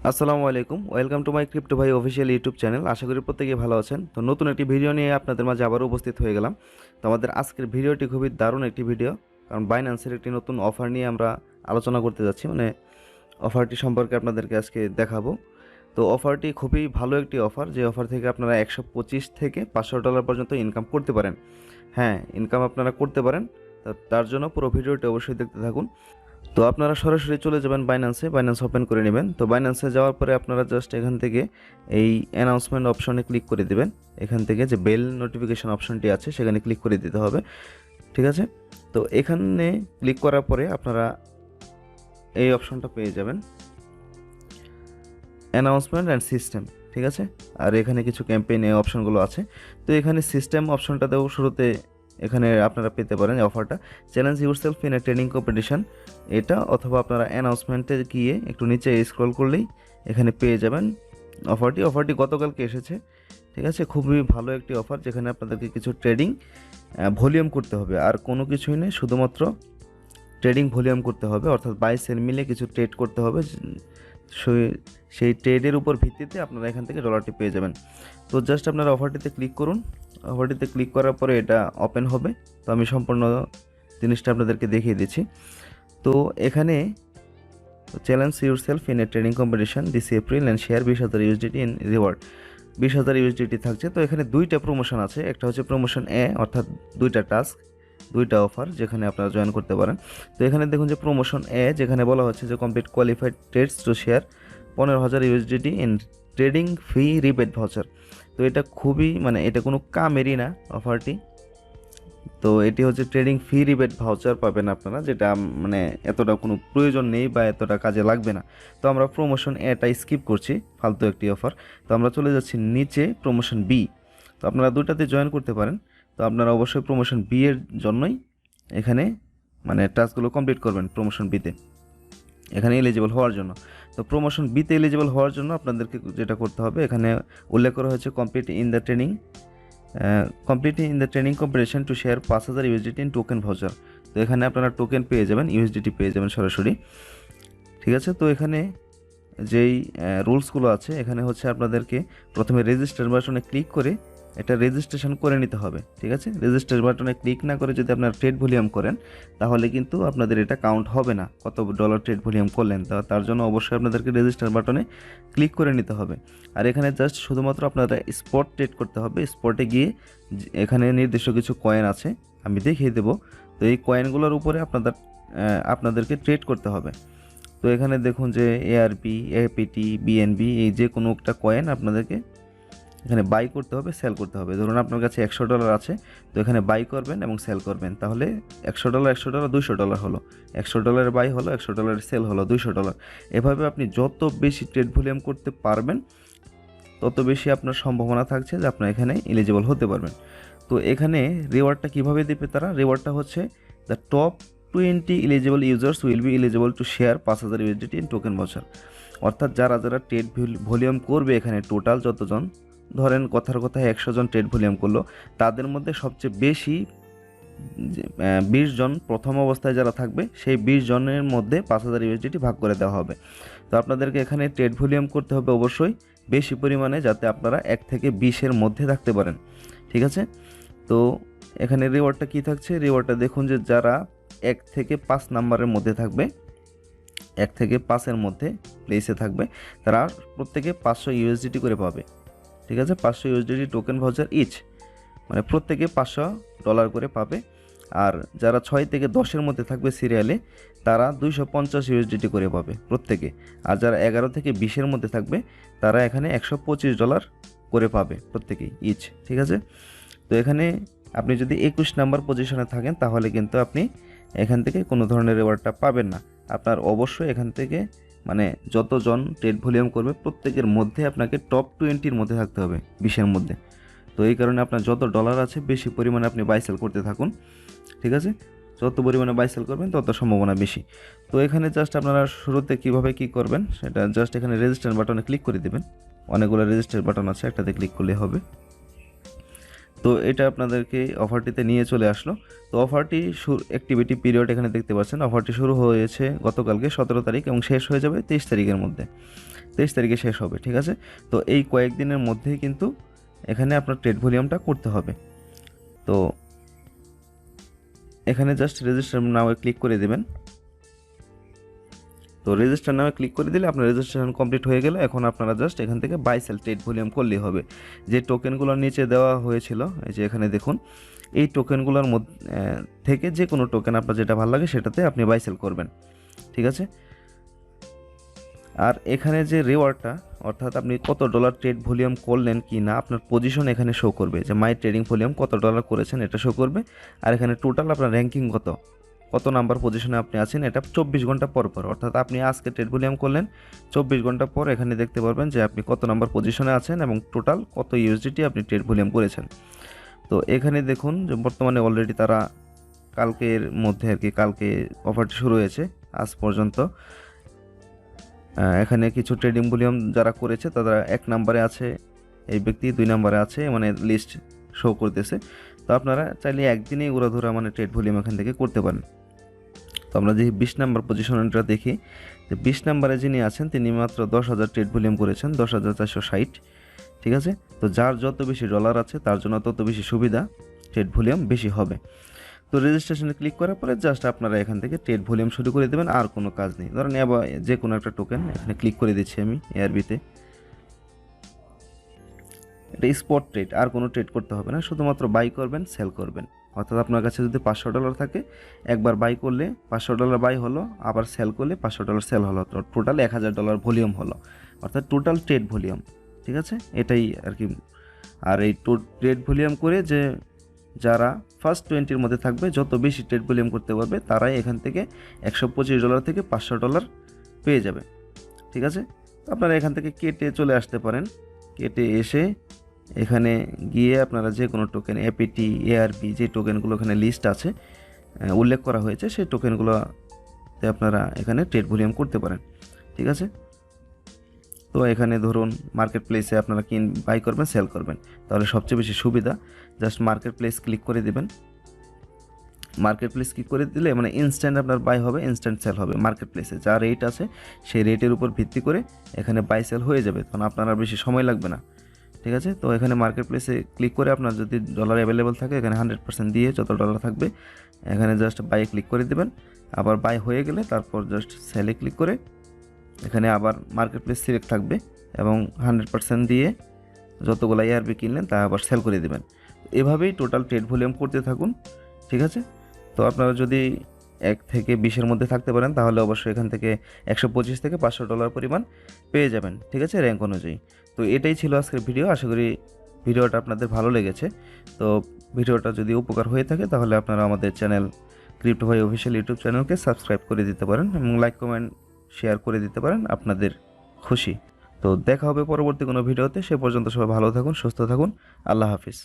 আসসালামু আলাইকুম, welcome to my crypto ভাই অফিসিয়াল ইউটিউব চ্যানেল। আশা করি প্রত্যেকে ভালো আছেন। তো নতুন একটি ভিডিও নিয়ে আপনাদের মাঝে আবারও উপস্থিত হয়ে গেলাম। তো আমাদের আজকের ভিডিওটি খুবই দারুণ একটি ভিডিও, কারণ বাইন্যান্সের একটি নতুন অফার নিয়ে আমরা আলোচনা করতে যাচ্ছি। অফারটি সম্পর্কে আপনাদেরকে আজকে দেখাবো। তো অফারটি খুবই ভালো একটি অফার, যে অফার থেকে আপনারা 125 থেকে $500 পর্যন্ত ইনকাম করতে পারেন। হ্যাঁ, ইনকাম আপনারা করতে পারেন। তো তার জন্য পুরো ভিডিওটি অবশ্যই দেখতে থাকুন। তো আপনারা সরাসরি চলে যাবেন বাইন্যান্স ওপেন করে নেবেন। তো বাইন্যান্সে যাওয়ার পরে আপনারা জাস্ট এখান থেকে এই অ্যানাউন্সমেন্ট অপশনে ক্লিক করে দেবেন। এখান থেকে যে বেল নোটিফিকেশন অপশনটি আছে সেখানে ক্লিক করে দিতে হবে, ঠিক আছে। তো এখানে ক্লিক করার পরে আপনারা এই অপশনটা পেয়ে যাবেন, অ্যানাউন্সমেন্ট অ্যান্ড সিস্টেম, ঠিক আছে। আর এখানে কিছু ক্যাম্পেইন এই অপশনগুলো আছে। তো এখানে সিস্টেম অপশনটাতেও শুরুতে এখানে আপনারা পেতে পারেন অফারটা, challenge yourself in a training competition, এটা। অথবা আপনারা অ্যানাউন্সমেন্টে গিয়ে একটু নিচে স্ক্রল করলেই এখানে পেয়ে যাবেন অফারটি গতকালকে এসেছে, ঠিক আছে। খুবই ভালো একটি অফার, যেখানে আপনাদেরকে কিছু ট্রেডিং ভলিউম করতে হবে, আর কোনো কিছুই নেই, শুধুমাত্র ট্রেডিং ভলিউম করতে হবে, অর্থাৎ বাই সেল মিলে কিছু ট্রেড করতে হবে। সেই ট্রেডের উপর ভিত্তিতে আপনারা এখান থেকে ডলারটি পেয়ে যাবেন। তো জাস্ট আপনারা অফারটিতে ক্লিক করুন। অফারটিতে ক্লিক করার পরে এটা ওপেন হবে। তো আমি সম্পূর্ণ জিনিসটা আপনাদেরকে দেখিয়ে দিচ্ছি। তো এখানে challenge yourself in a trading competition this April and share 20,000 USDT in reward, 20,000 USDT থাকছে। তো এখানে দুইটা প্রমোশন আছে, একটা হচ্ছে প্রমোশন এ, অর্থাৎ দুইটা টাস্ক, দুইটা অফার যেখানে আপনারা জয়েন করতে পারেন। তো এখানে দেখুন যে প্রমোশন এ, যেখানে বলা হচ্ছে যে complete qualified trades to share 15,000 USDT in trading fee rebate voucher. তো এটা খুবই এটা কোনো কামেরই না অফারটি। তো এটি হচ্ছে ট্রেডিং ফি রিবেট ভাউচার পাবেন আপনারা, যেটা এতটা কোনো প্রয়োজন নেই বা এতটা কাজে লাগবে না। তো আমরা প্রমোশন এটা স্কিপ করছি, ফালতু একটি অফার। তো আমরা চলে যাচ্ছি নিচে প্রমোশন বি। তো আপনারা দুটাতে জয়েন করতে পারেন। তো আপনারা অবশ্যই প্রমোশন বি এর জন্যই এখানে টাস্কগুলো কমপ্লিট করবেন প্রমোশন বিতে, এখানে এলিজিবল হওয়ার জন্য। তো প্রমোশন বিতে এলিজিবল হওয়ার জন্য আপনাদেরকে যেটা করতে হবে, এখানে উল্লেখ করা হয়েছে complete in the training competition to share 5,000 USDT in token voucher. তো এখানে আপনারা টোকেন পেয়ে যাবেন, ইউএসডিটি পেয়ে যাবেন সরাসরি, ঠিক আছে। তো এখানে যেই রুলসগুলো আছে, এখানে হচ্ছে আপনাদেরকে প্রথমে রেজিস্টার বাটনে ক্লিক করে এটা রেজিস্ট্রেশন করে নিতে হবে, ঠিক আছে। রেজিস্টার বাটনে ক্লিক না করে যদি আপনারা ট্রেড ভলিউম করেন, তাহলে কিন্তু আপনাদের এটা কাউন্ট হবে না কত ডলার ট্রেড ভলিউম করলেন। তার জন্য অবশ্যই আপনাদেরকে রেজিস্টার বাটনে ক্লিক করে নিতে হবে। আর এখানে জাস্ট শুধুমাত্র আপনারা স্পট ট্রেড করতে হবে। স্পটে গিয়ে এখানে নির্দিষ্ট কিছু কয়েন আছে, আমি দেখিয়ে দেবো। তো এই কয়েনগুলোর উপরে আপনাদেরকে ট্রেড করতে হবে। তো এখানে দেখুন যে এআরপি, এপিটি, বিএনবি, এই যে কোনো একটা কয়েন আপনাদেরকে এখানে বাই করতে হবে, সেল করতে হবে। ধরুন আপনার কাছে $100 আছে, তো এখানে বাই করবেন এবং সেল করবেন, তাহলে $100 $200 হলো, $100 বাই হলো, $100 সেল হলো, $200। এভাবে আপনি যত বেশি ট্রেড ভলিউম করতে পারবেন, তত বেশি আপনার সম্ভাবনা থাকছে যে আপনার এখানে এলিজিবল হতে পারবেন। তো এখানে রিওয়ার্ডটা কীভাবে দেবে তারা? রিওয়ার্ডটা হচ্ছে the top 20 eligible users will be eligible to share 5,000 USDT in token voucher. অর্থাৎ যারা ট্রেড ভলিউম করবে, এখানে টোটাল যতজন, ধরেন কথার কথায় 100 জন ট্রেড ভলিউম করলো, তাদের মধ্যে সবচেয়ে বেশি 20 জন প্রথম অবস্থায় যারা থাকবে, সেই 20 জনের মধ্যে 5,000 ইউএসডিটি ভাগ করে দেওয়া হবে। তো আপনাদেরকে এখানে ট্রেড ভলিউম করতে হবে অবশ্যই বেশি পরিমাণে, যাতে আপনারা 1 থেকে 20-এর মধ্যে থাকতে পারেন, ঠিক আছে। তো এখানে রিওয়ার্ডটা কী থাকছে? রিওয়ার্ডটা দেখুন যে যারা 1 থেকে 5 নাম্বারের মধ্যে থাকবে, 1 থেকে 5-এর মধ্যে প্লেসে থাকবে, তারা প্রত্যেকে 500 ইউএসডিটি করে পাবে, ঠিক আছে। 500 ইউএসডিটি টোকেন ভাউচার ইচ, প্রত্যেকে $500 করে পাবে। আর যারা 6 থেকে 10-এর মধ্যে থাকবে সিরিয়ালে, তারা 250 ইউএসডিটি করে পাবে প্রত্যেকে। আর যারা 11 থেকে 20-এর মধ্যে থাকবে, তারা এখানে $125 করে পাবে প্রত্যেকেই ইচ, ঠিক আছে। তো এখানে আপনি যদি 21 নাম্বার পজিশনে থাকেন, তাহলে কিন্তু আপনি এখান থেকে কোনো ধরনের রিওয়ার্ডটা পাবেন না। আপনার অবশ্যই এখান থেকে যতজন ট্রেড ভলিউম করবে, প্রত্যেকের মধ্যে আপনাকে টপ 20-র মধ্যে থাকতে হবে, 20-এর মধ্যে। তো এই কারণে আপনার যত ডলার আছে, বেশি পরিমাণে আপনি বাই সেল করতে থাকুন, ঠিক আছে। যত পরিমাণে বাই সেল করবেন, তত সম্ভাবনা বেশি। তো এখানে জাস্ট আপনারা শুরুতে কীভাবে কী করবেন, সেটা জাস্ট এখানে রেজিস্টার বাটনে ক্লিক করে দেবেন। অনেকগুলো রেজিস্টার বাটন আছে, একটাতে ক্লিক করলে হবে। তো এটা আপনাদেরকে অফারটিতে নিয়ে চলে আসলো। তো অফারটি অ্যাক্টিভিটি পিরিয়ড এখানে দেখতে পাচ্ছেন। অফারটি শুরু হয়েছে গতকালকে 17 তারিখ এবং শেষ হয়ে যাবে 23 তারিখের মধ্যে। 23 তারিখে শেষ হবে, ঠিক আছে। তো এই কয়েকদিনের মধ্যেই কিন্তু এখানে আপনার ট্রেড ভলিউমটা করতে হবে। তো এখানে জাস্ট রেজিস্টার নাও ক্লিক করে দেবেন। তো রেজিস্টার নামে ক্লিক করে দিলে আপনার রেজিস্ট্রেশন কমপ্লিট হয়ে গেলে এখন আপনারা জাস্ট এখান থেকে বাই সেল ট্রেড ভলিউম করলেই হবে। যে টোকেনগুলো নিচে দেওয়া হয়েছিল, এই যে এখানে দেখুন, এই টোকেনগুলোর মধ্যে থেকে যে কোনো টোকেন আপনার যেটা ভালো লাগে সেটাতে আপনি বাই সেল করবেন, ঠিক আছে। আর এখানে যে রিওয়ার্ডটা, অর্থাৎ আপনি কত ডলার ট্রেড ভলিউম করলেন কি না, আপনার পজিশন এখানে শো করবে, যে মাই ট্রেডিং ভলিউম কত ডলার করেছেন এটা শো করবে। আর এখানে টোটাল আপনার র্যাঙ্কিং কত নাম্বার পজিশনে আপনি আছেন এটা 24 ঘন্টা পর পর, অর্থাৎ আপনি আজকে ট্রেড ভলিউম করলেন, 24 ঘন্টা পর এখানে দেখতে পারবেন যে আপনি কত নাম্বার পজিশনে আছেন এবং টোটাল কত ইউএসডিটি আপনি ট্রেড ভলিউম করেছেন। তো এখানে দেখুন যে বর্তমানে অলরেডি তারা কালকের মধ্যে আর কি, কালকে অফারটি শুরু হয়েছে আজ পর্যন্ত। এখানে কিছু ট্রেডিং ভলিউম যারা করেছে তারা 1 নম্বরে আছে এই ব্যক্তি, 2 নম্বরে আছে, মানে লিস্ট শো করতেছে। তো আপনারা চাইলে একদিনেই উড়াধুরা মানে ট্রেড ভলিউম এখান থেকে করতে পারেন। তো আমরা যে 20 নম্বর পজিশনটা দেখি, যে 20 নম্বরে যিনি আছেন তিনি মাত্র 10,000 ট্রেড ভলিউম করেছেন, 10,460, ঠিক আছে। তো যার যত বেশি ডলার আছে তার জন্য তত বেশি সুবিধা, ট্রেড ভলিউম বেশি হবে। তো রেজিস্ট্রেশনে ক্লিক করার পরে জাস্ট আপনারা এখান থেকে ট্রেড ভলিউম শুরু করে দেবেন, আর কোনো কাজ নেই। ধরেন এবার যে কোনো একটা টোকেন এখানে ক্লিক করে দিচ্ছি আমি এআরবিতে, এটা স্পট ট্রেড, আর কোনো ট্রেড করতে হবে না, শুধুমাত্র বাই করবেন, সেল করবেন। অর্থাৎ আপনার কাছে যদি $500 থাকে, একবার বাই করলে $500 বাই হলো, আবার সেল করলে $500 সেল হলো, তো টোটাল $1,000 ভলিউম হলো, অর্থাৎ টোটাল ট্রেড ভলিউম, ঠিক আছে। এটাই আর কি। আর এই ট্রেড ভলিউম করে যে যারা ফার্স্ট 20-র মধ্যে থাকবে, যত বেশি ট্রেড ভলিউম করতে পারবে তারাই এখান থেকে $125 থেকে $500 পেয়ে যাবে, ঠিক আছে। আপনারা এখান থেকে কেটে চলে আসতে পারেন, কেটে এসে এখানে গিয়ে আপনারা যে কোনো টোকেন এপিটি, এআরবি, যে টোকেনগুলো এখানে লিস্ট আছে উল্লেখ করা হয়েছে, সেই টোকেনগুলোতে আপনারা এখানে ট্রেড ভলিউম করতে পারেন, ঠিক আছে। তো এখানে ধরুন মার্কেট প্লেসে আপনারা বাই করবেন, সেল করবেন, তাহলে সবচেয়ে বেশি সুবিধা জাস্ট মার্কেট প্লেস ক্লিক করে দেবেন। মার্কেট প্লেস ক্লিক করে দিলে মানে ইনস্ট্যান্ট আপনার বাই হবে, ইনস্ট্যান্ট সেল হবে। মার্কেট প্লেসে যা রেট আছে সেই রেটের উপর ভিত্তি করে এখানে বাই সেল হয়ে যাবে, তখন আপনার আর বেশি সময় লাগবে না, ঠিক আছে। তো এখানে মার্কেট প্লেসে ক্লিক করে আপনার যদি ডলার অ্যাভেলেবেল থাকে, এখানে 100% দিয়ে যত ডলার থাকবে এখানে জাস্ট বাই ক্লিক করে দেবেন। আবার বাই হয়ে গেলে তারপর জাস্ট সেলে ক্লিক করে এখানে আবার মার্কেট প্লেস সিলেক্ট থাকবে এবং 100% দিয়ে যতগুলো এআরবি কিনলেন তা আবার সেল করে দেবেন। এভাবেই টোটাল ট্রেড ভলিউম করতে থাকুন, ঠিক আছে। তো আপনারা যদি 1 থেকে 20-এর মধ্যে থাকতে পারেন তাহলে অবশ্যই এখান থেকে $125 থেকে $500 পরিমাণ পেয়ে যাবেন, ঠিক আছে, র্যাঙ্ক অনুযায়ী। তো এটাই ছিল আজকের ভিডিও। আশা করি ভিডিওটা আপনাদের ভালো লেগেছে। তো ভিডিওটা যদি উপকার হয়ে থাকে তাহলে আপনারা আমাদের চ্যানেল ক্রিপ্টো ভাই অফিসিয়াল ইউটিউব চ্যানেলকে সাবস্ক্রাইব করে দিতে পারেন এবং লাইক কমেন্ট শেয়ার করে দিতে পারেন আপনাদের খুশি। তো দেখা হবে পরবর্তী কোনো ভিডিওতে। সে পর্যন্ত সবাই ভালো থাকুন, সুস্থ থাকুন। আল্লাহ হাফিজ।